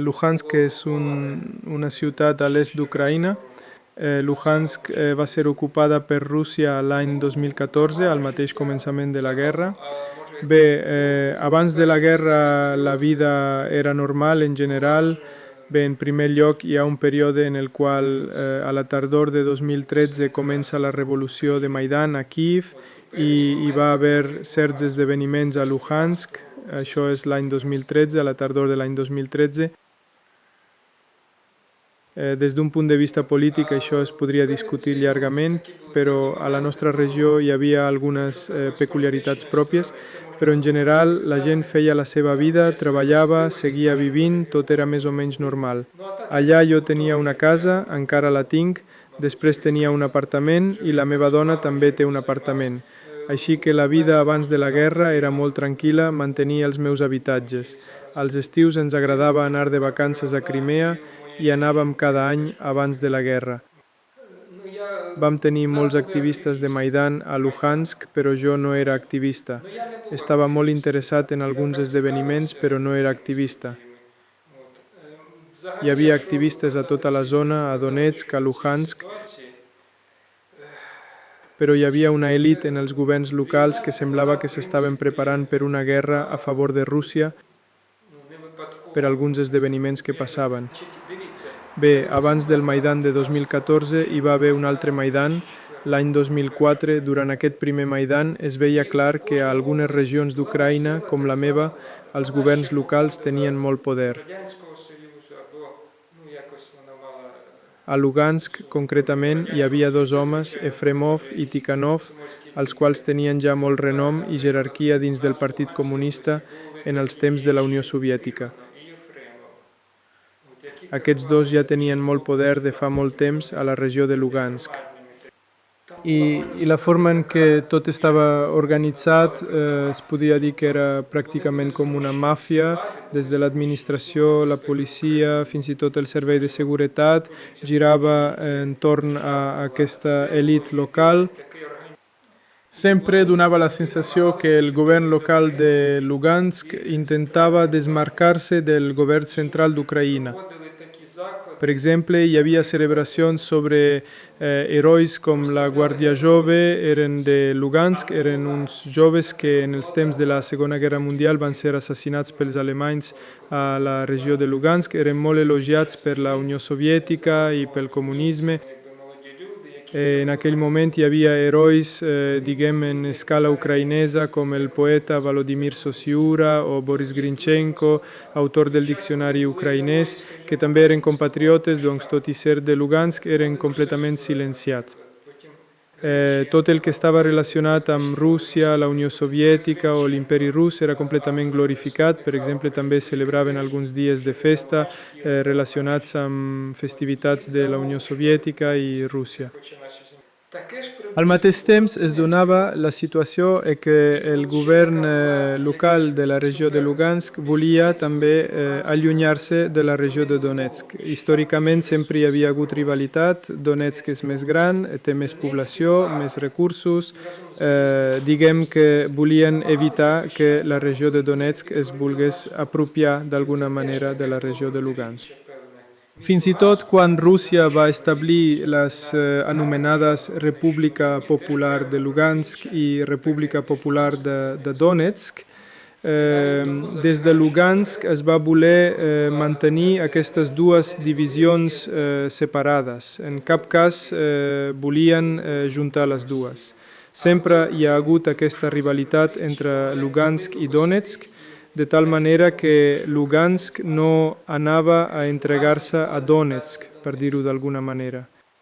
Luhansk és una ciutat a l'est d'Ucraïna. Luhansk va ser ocupada per Rússia l'any 2014, al mateix començament de la guerra. Bé, abans de la guerra la vida era normal en general. Bé, en primer lloc hi ha un període en el qual a la tardor de 2013 comença la revolució de Maidan a Kíev i hi va haver certs esdeveniments a Luhansk. Això és l'any 2013, a la tardor de l'any 2013. Des d'un punt de vista polític això es podria discutir llargament, però a la nostra regió hi havia algunes peculiaritats pròpies, però en general la gent feia la seva vida, treballava, seguia vivint, tot era més o menys normal. Allà jo tenia una casa, encara la tinc, després tenia un apartament i la meva dona també té un apartament. Així que la vida abans de la guerra era molt tranquil·la, mantenia els meus habitatges. Als estius ens agradava anar de vacances a Crimea i anàvem cada any abans de la guerra. Vam tenir molts activistes de Maidan a Luhansk, però jo no era activista. Estava molt interessat en alguns esdeveniments, però no era activista. Hi havia activistes a tota la zona, a Donetsk, a Luhansk, però hi havia una elit en els governs locals que semblava que s'estaven preparant per una guerra a favor de Rússia per alguns esdeveniments que passaven. Bé, abans del Maidan de 2014 hi va haver un altre Maidan. L'any 2004, durant aquest primer Maidan, es veia clar que a algunes regions d'Ucraïna, com la meva, els governs locals tenien molt poder. A Lugansk, concretament, hi havia dos homes, Efremov i Tikhanov, els quals tenien ja molt renom i jerarquia dins del Partit Comunista en els temps de la Unió Soviètica. Aquests dos ja tenien molt poder de fa molt temps a la regió de Lugansk. I la forma en què tot estava organitzat es podia dir que era pràcticament com una màfia, des de l'administració, la policia, fins i tot el servei de seguretat, girava entorn a aquesta elit local. Sempre donava la sensació que el govern local de Lugansk intentava desmarcar-se del govern central d'Ucraïna. Per exemple, hi havia celebracions sobre herois com la Guàrdia Jove, eren de Lugansk, eren uns joves que en els temps de la Segona Guerra Mundial van ser assassinats pels alemanys a la regió de Lugansk, eren molt elogiats per la Unió Soviètica i pel comunisme. En aquell moment hi havia herois, diguem, en escala ucraïnesa, com el poeta Volodymyr Sosiura o Boris Grinchenko, autor del diccionari ucraïnès, que també eren compatriotes, doncs tot i ser de Lugansk, eren completament silenciats. Tot el que estava relacionat amb Rússia, la Unió Soviètica o l'Imperi Rus era completament glorificat. Per exemple, també celebraven alguns dies de festa relacionats amb festivitats de la Unió Soviètica i Rússia. Al mateix temps es donava la situació que el govern local de la regió de Lugansk volia també allunyar-se de la regió de Donetsk. Històricament sempre hi havia hagut rivalitat, Donetsk és més gran, té més població, més recursos. Diguem que volien evitar que la regió de Donetsk es volgués apropiar d'alguna manera de la regió de Lugansk. Fins i tot quan Rússia va establir les anomenades República Popular de Lugansk i República Popular de Donetsk, des de Lugansk es va voler mantenir aquestes dues divisions separades. En cap cas volien juntar les dues. Sempre hi ha hagut aquesta rivalitat entre Lugansk i Donetsk, de tal manera que Lugansk no anava a entregar-se a Donetsk, per dir-ho d'alguna manera.